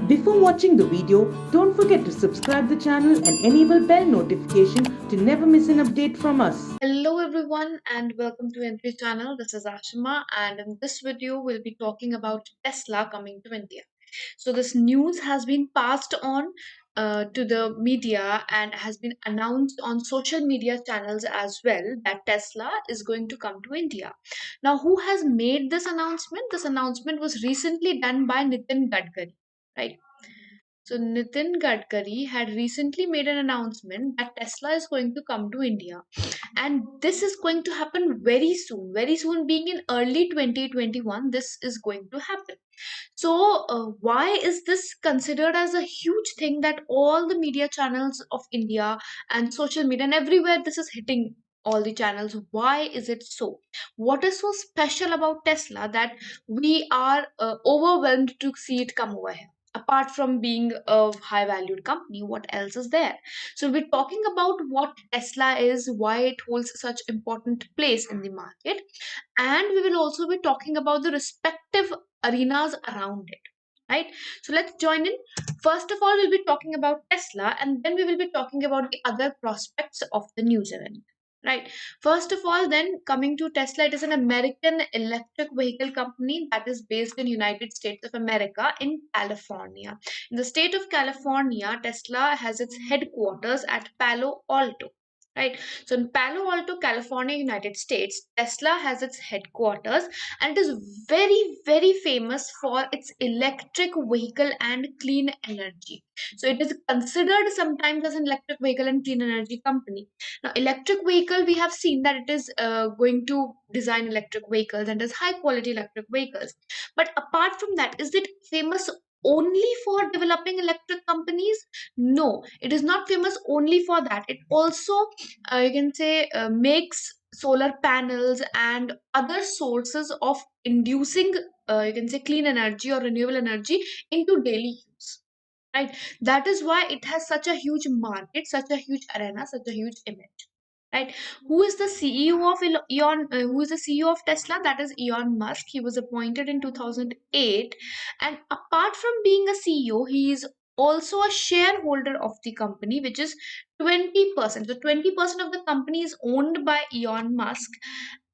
Before watching the video, don't forget to subscribe the channel and enable bell notification to never miss an update from us. Hello everyone and welcome to Entri channel. This is Ashima and in this video we'll be talking about Tesla coming to India. So this news has been passed on to the media and has been announced on social media channels as well that Tesla is going to come to India. Now who has made this announcement? This announcement was recently done by Nitin Gadkari, right? So Nitin Gadkari had recently made an announcement that Tesla is going to come to India, and this is going to happen very soon. Very soon, being in early 2021, this is going to happen. So, why is this considered as a huge thing that all the media channels of India and social media and everywhere this is hitting all the channels? Why is it so? What is so special about Tesla that we are overwhelmed to see it come over here? Apart from being a high valued company, what else is there? So, we're talking about what Tesla is, why it holds such important place in the market, and we will also be talking about the respective arenas around it, right? So let's join in. First of all, we'll be talking about Tesla and then we will be talking about the other prospects of the news event, right? First of all, then coming to Tesla, it is an American electric vehicle company that is based in United States of America in California. In the state of California, Tesla has its headquarters at Palo Alto, right? So in Palo Alto, California, United States, Tesla has its headquarters and it is very famous for its electric vehicle and clean energy. So it is considered sometimes as an electric vehicle and clean energy company. Now electric vehicle, we have seen that it is going to design electric vehicles and is high quality electric vehicles. But apart from that, is it famous only for developing electric companies? No, it is not famous only for that. It also, you can say, makes solar panels and other sources of inducing, you can say, clean energy or renewable energy into daily use, right? That is why it has such a huge market, such a huge arena, such a huge image, right? Who is the CEO of who is the CEO of Tesla? That is Elon Musk. He was appointed in 2008, and apart from being a CEO, he is also a shareholder of the company, which is 20%. So 20% of the company is owned by Elon Musk.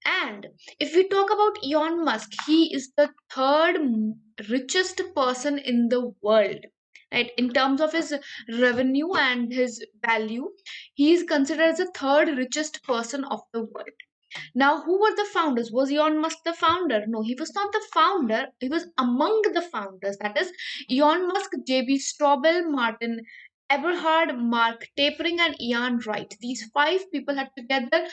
And if we talk about Elon Musk, he is the third richest person in the world, right? In terms of his revenue and his value, he is considered as the third richest person of the world. Now, who were the founders? Was Elon Musk the founder? No, he was not the founder. He was among the founders. That is Elon Musk, J.B. Straubel, Martin Eberhard, Mark Tapering, and Ian Wright. These five people had together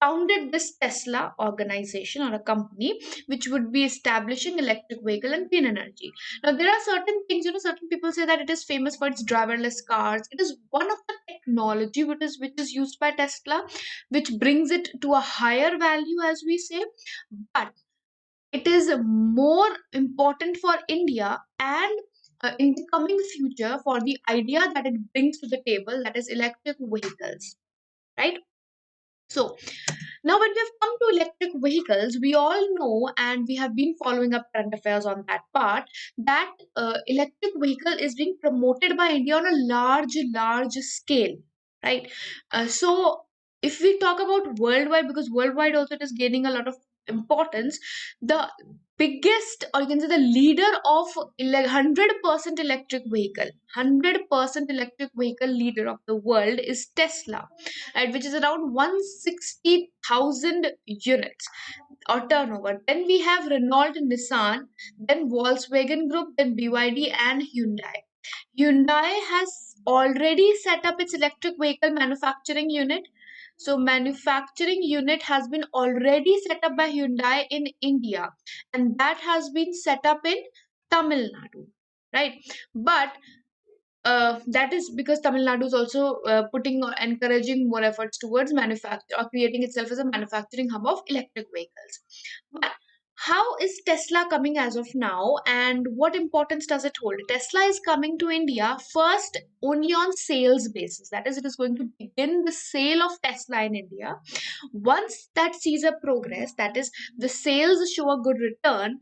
founded this Tesla organization or a company which would be establishing electric vehicle and clean energy. Now, there are certain things, certain people say that it is famous for its driverless cars. It is one of the technology which is used by Tesla, which brings it to a higher value, as we say. But it is more important for India and in the coming future for the idea that it brings to the table, that is electric vehicles, right? So now when we have come to electric vehicles, we all know and we have been following up current affairs on that part, that electric vehicle is being promoted by India on a large scale, right? So if we talk about worldwide, because worldwide also it is gaining a lot of importance, the biggest, or you can say the leader of 100% electric vehicle, 100% electric vehicle leader of the world is Tesla, right, which is around 160,000 units or turnover. Then we have Renault, Nissan, then Volkswagen Group, then BYD and Hyundai. Hyundai has already set up its electric vehicle manufacturing unit. So manufacturing unit has been already set up by Hyundai in India, and that has been set up in Tamil Nadu, right? But that is because Tamil Nadu is also putting or encouraging more efforts towards manufacture or creating itself as a manufacturing hub of electric vehicles. But How is Tesla coming as of now, and what importance does it hold? Tesla is coming to India first only on sales basis. That is, it is going to begin the sale of Tesla in India. Once that sees a progress, that is, the sales show a good return,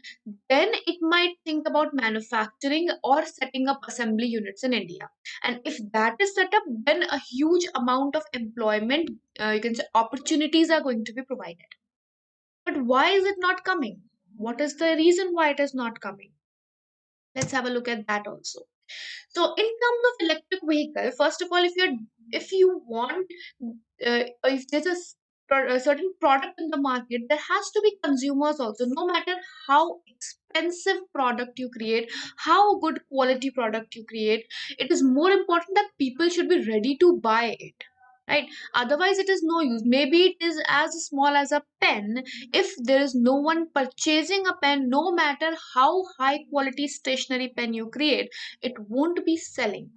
then it might think about manufacturing or setting up assembly units in India. And if that is set up, then a huge amount of employment, you can say, opportunities are going to be provided. But why is it not coming? What is the reason why it is not coming? Let's have a look at that also. So, in terms of electric vehicle, first of all, if you want, if there's a certain product in the market, there has to be consumers also. No matter how expensive product you create, how good quality product you create, it is more important that people should be ready to buy it. Right? Otherwise, it is no use. Maybe it is as small as a pen. If there is no one purchasing a pen, no matter how high quality stationery pen you create, it won't be selling,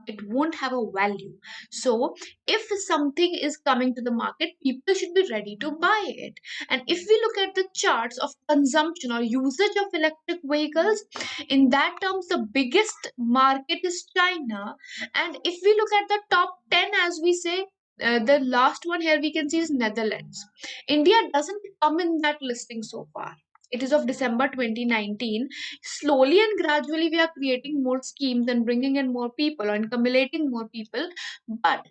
it won't have a value. So if something is coming to the market, people should be ready to buy it. And if we look at the charts of consumption or usage of electric vehicles, in that terms the biggest market is China. And if we look at the top 10, as we say, the last one here we can see is Netherlands. India doesn't come in that listing so far. It is of December 2019. Slowly and gradually, we are creating more schemes and bringing in more people and accumulating more people. But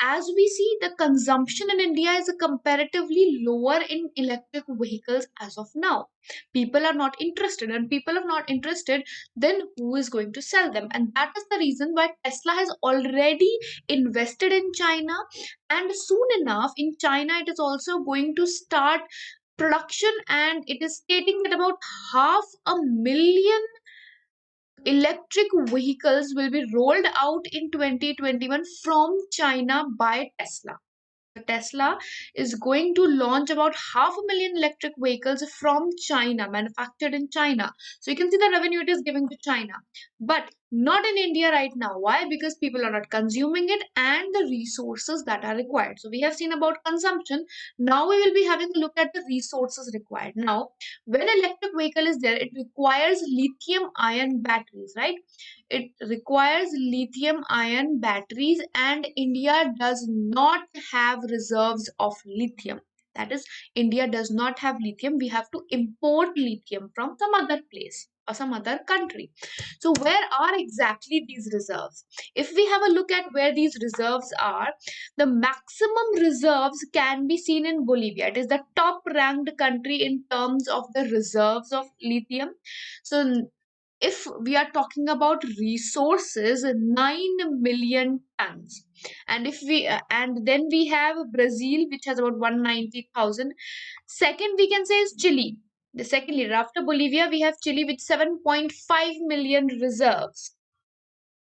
as we see, the consumption in India is comparatively lower in electric vehicles as of now. People are not interested, and people are not interested, then who is going to sell them? And that is the reason why Tesla has already invested in China, and soon enough in China it is also going to start production, and it is stating that about 500,000 electric vehicles will be rolled out in 2021 from China by Tesla. Tesla is going to launch about 500,000 electric vehicles from China, manufactured in China. So you can see the revenue it is giving to China, but not in India right now. Why? Because people are not consuming it and the resources that are required. So we have seen about consumption. Now we will be having a look at the resources required. Now, when electric vehicle is there, it requires lithium ion batteries, right? It requires lithium ion batteries, and India does not have reserves of lithium. That is, India does not have lithium. We have to import lithium from some other place or some other country. So, where are exactly these reserves? If we have a look at where these reserves are, the maximum reserves can be seen in Bolivia. It is the top ranked country in terms of the reserves of lithium. So, if we are talking about resources, 9 million tons. And if we and then we have Brazil, which has about 190,000. Second we can say is Chile. The second leader after Bolivia, we have Chile with 7.5 million reserves.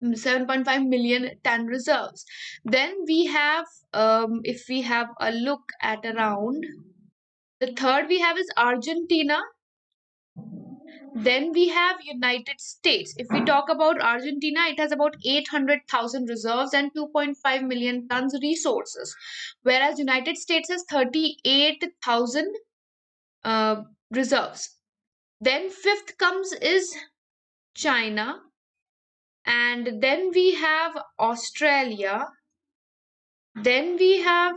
7.5 million ton reserves. Then we have, if we have a look at around, the third we have is Argentina. Then we have United States. If we talk about Argentina, it has about 800,000 reserves and 2.5 million tons resources, whereas United States has 38,000 reserves. Then fifth comes is China, and then we have Australia. Then we have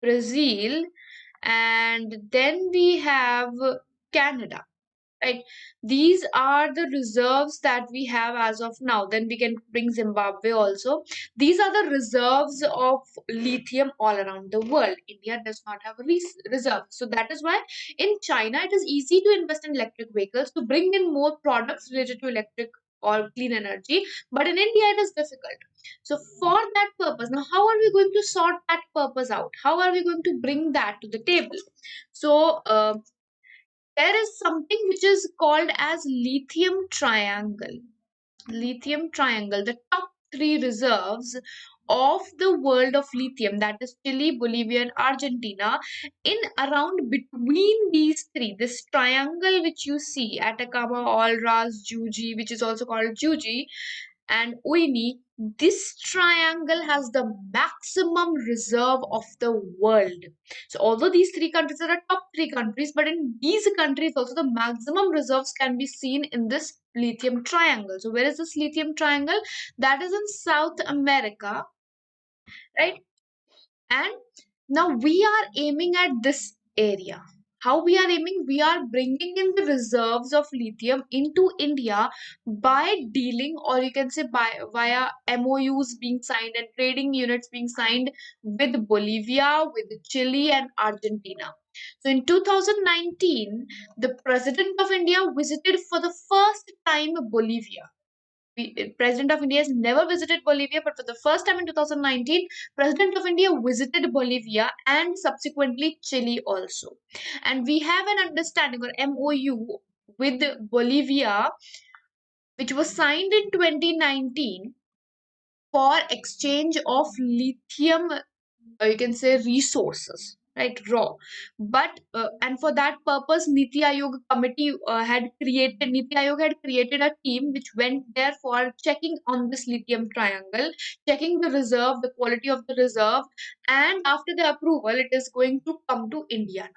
Brazil, and then we have Canada. Right, these are the reserves that we have as of now. Then we can bring Zimbabwe also. These are the reserves of lithium all around the world. India does not have a reserve, so that is why in China it is easy to invest in electric vehicles to bring in more products related to electric or clean energy, but in India it is difficult. So for that purpose, now how are we going to sort that purpose out? How are we going to bring that to the table? So there is something which is called as lithium triangle. Lithium triangle, the top three reserves of the world of lithium, that is Chile, Bolivia, and Argentina. In around between these three, this triangle which you see, Atacama, Olras, Juji, which is also called Juji, and Uini, this triangle has the maximum reserve of the world. So although these three countries are the top three countries, but in these countries also the maximum reserves can be seen in this lithium triangle. So where is this lithium triangle? That is in South America, right? And now we are aiming at this area. How we are aiming? We are bringing in the reserves of lithium into India by dealing, or you can say by via MOUs being signed and trading units being signed with Bolivia, with Chile, and Argentina. So in 2019, the President of India visited for the first time Bolivia. President of India has never visited Bolivia, but for the first time in 2019, President of India visited Bolivia and subsequently Chile also. And we have an understanding or MOU with Bolivia, which was signed in 2019 for exchange of lithium, you can say resources, right, raw. But and for that purpose, Niti Ayog had created a team which went there for checking on this lithium triangle, checking the reserve, the quality of the reserve, and after the approval it is going to come to India,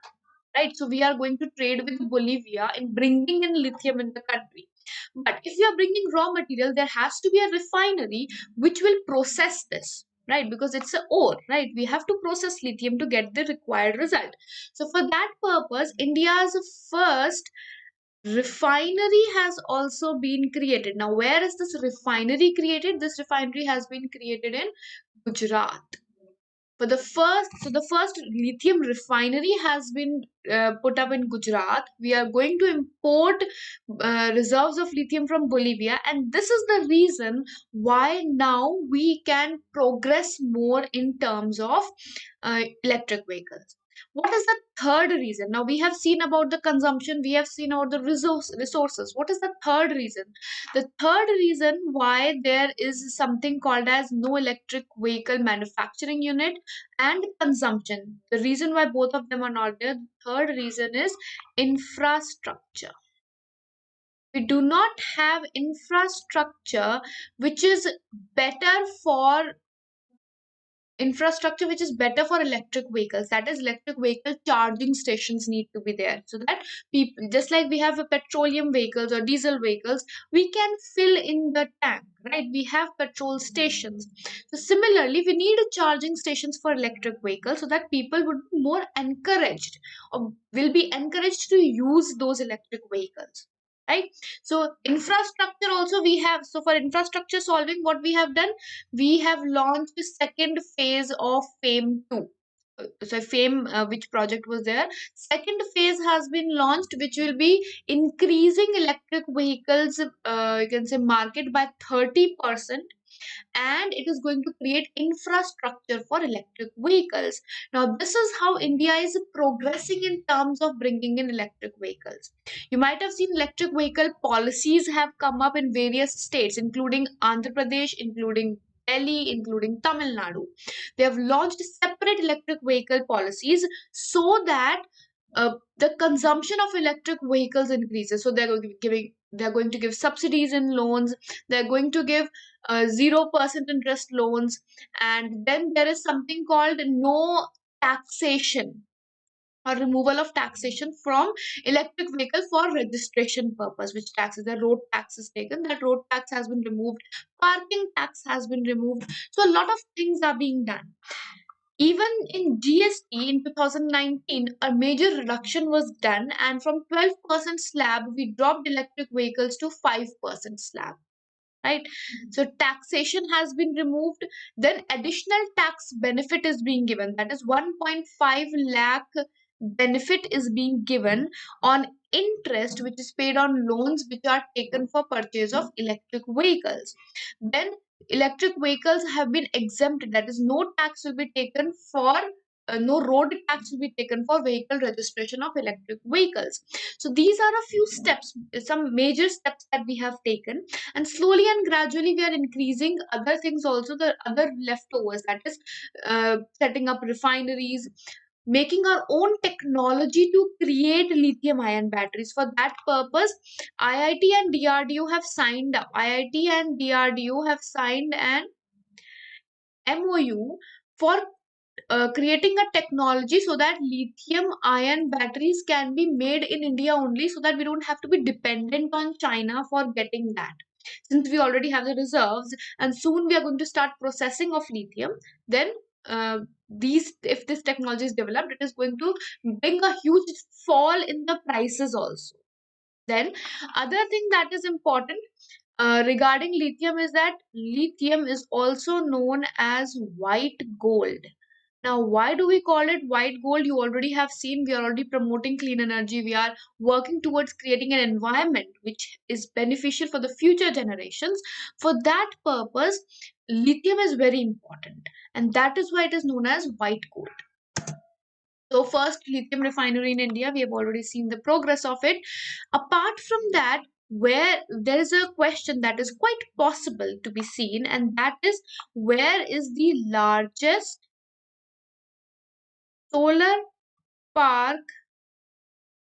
right? So we are going to trade with Bolivia in bringing in lithium in the country. But if you are bringing raw material, there has to be a refinery which will process this, right? Because it's a ore, right? We have to process lithium to get the required result. So for that purpose, India's first refinery has also been created. Now, where is this refinery created? This refinery has been created in Gujarat. For the first, so the first lithium refinery has been put up in Gujarat. We are going to import reserves of lithium from Bolivia, and this is the reason why now we can progress more in terms of electric vehicles. What is the third reason? Now we have seen about the consumption, we have seen about the resources. What is the third reason? The third reason why there is something called as no electric vehicle manufacturing unit and consumption. The reason why both of them are not there, the third reason is infrastructure. We do not have infrastructure which is better for electric vehicles. That is, electric vehicle charging stations need to be there, so that people, just like we have a petroleum vehicles or diesel vehicles, we can fill in the tank, right? We have petrol stations. So similarly, we need a charging stations for electric vehicles so that people would be more encouraged, or will be encouraged to use those electric vehicles, right? So infrastructure also we have. So for infrastructure solving, what we have done, we have launched the second phase of FAME 2. So FAME, which project was there, second phase has been launched, which will be increasing electric vehicles, you can say, market by 30%, and it is going to create infrastructure for electric vehicles. Now, this is how India is progressing in terms of bringing in electric vehicles. You might have seen electric vehicle policies have come up in various states, including Andhra Pradesh, including Delhi, including Tamil Nadu. They have launched separate electric vehicle policies so that the consumption of electric vehicles increases. So they're going to give subsidies in loans. They're going to give 0% interest loans, and then there is something called no taxation or removal of taxation from electric vehicle for registration purpose. Which taxes? The road tax is taken. That road tax has been removed. Parking tax has been removed. So a lot of things are being done. Even in GST in 2019, a major reduction was done, and from 12% slab, we dropped electric vehicles to 5% slab, right? So taxation has been removed. Then additional tax benefit is being given. That is 1.5 lakh benefit is being given on interest which is paid on loans which are taken for purchase of electric vehicles. Then electric vehicles have been exempted. That is, no tax will be taken for no road tax will be taken for vehicle registration of electric vehicles. So these are a few steps, some major steps that we have taken, and slowly and gradually we are increasing other things also, the other leftovers, that is setting up refineries. making our own technology to create lithium ion batteries. For that purpose, IIT and DRDO have signed up. IIT and DRDO have signed an MOU for creating a technology so that lithium ion batteries can be made in India only, so that we don't have to be dependent on China for getting that. Since we already have the reserves and soon we are going to start processing of lithium, then these if this technology is developed, it is going to bring a huge fall in the prices also. Then other thing that is important regarding lithium is that lithium is also known as white gold. Now, why do we call it white gold? You already have seen, we are already promoting clean energy. We are working towards creating an environment which is beneficial for the future generations. For that purpose, lithium is very important, and that is why it is known as white gold. So, first lithium refinery in India, we have already seen the progress of it. Apart from that, where there is a question that is quite possible to be seen, and that is, where is the largest solar park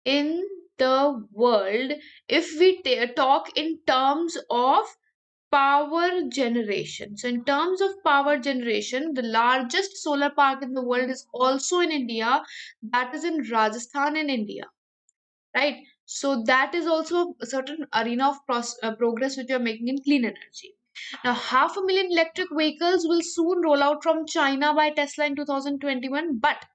in the world if we talk in terms of power generation? So, in terms of power generation, the largest solar park in the world is also in India, that is in Rajasthan in India, right? So, that is also a certain arena of progress which we are making in clean energy. Now, 500,000 electric vehicles will soon roll out from China by Tesla in 2021. But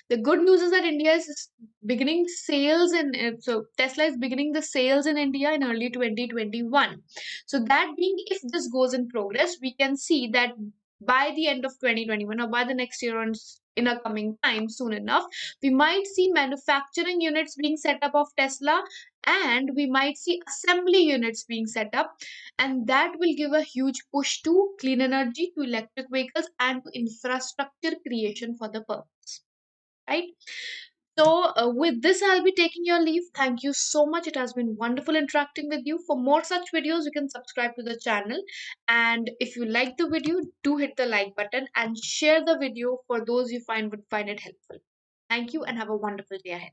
the good news is that India is beginning sales in, so Tesla is beginning the sales in India in early 2021. So that being, if this goes in progress, we can see that by the end of 2021 or by the next year on in a coming time soon enough, we might see manufacturing units being set up of Tesla, and we might see assembly units being set up, and that will give a huge push to clean energy, to electric vehicles, and to infrastructure creation for the purpose, right? So with this, I'll be taking your leave. Thank you so much. It has been wonderful interacting with you. For more such videos, you can subscribe to the channel, and if you like the video, do hit the like button and share the video for those you find would find it helpful. Thank you and have a wonderful day ahead.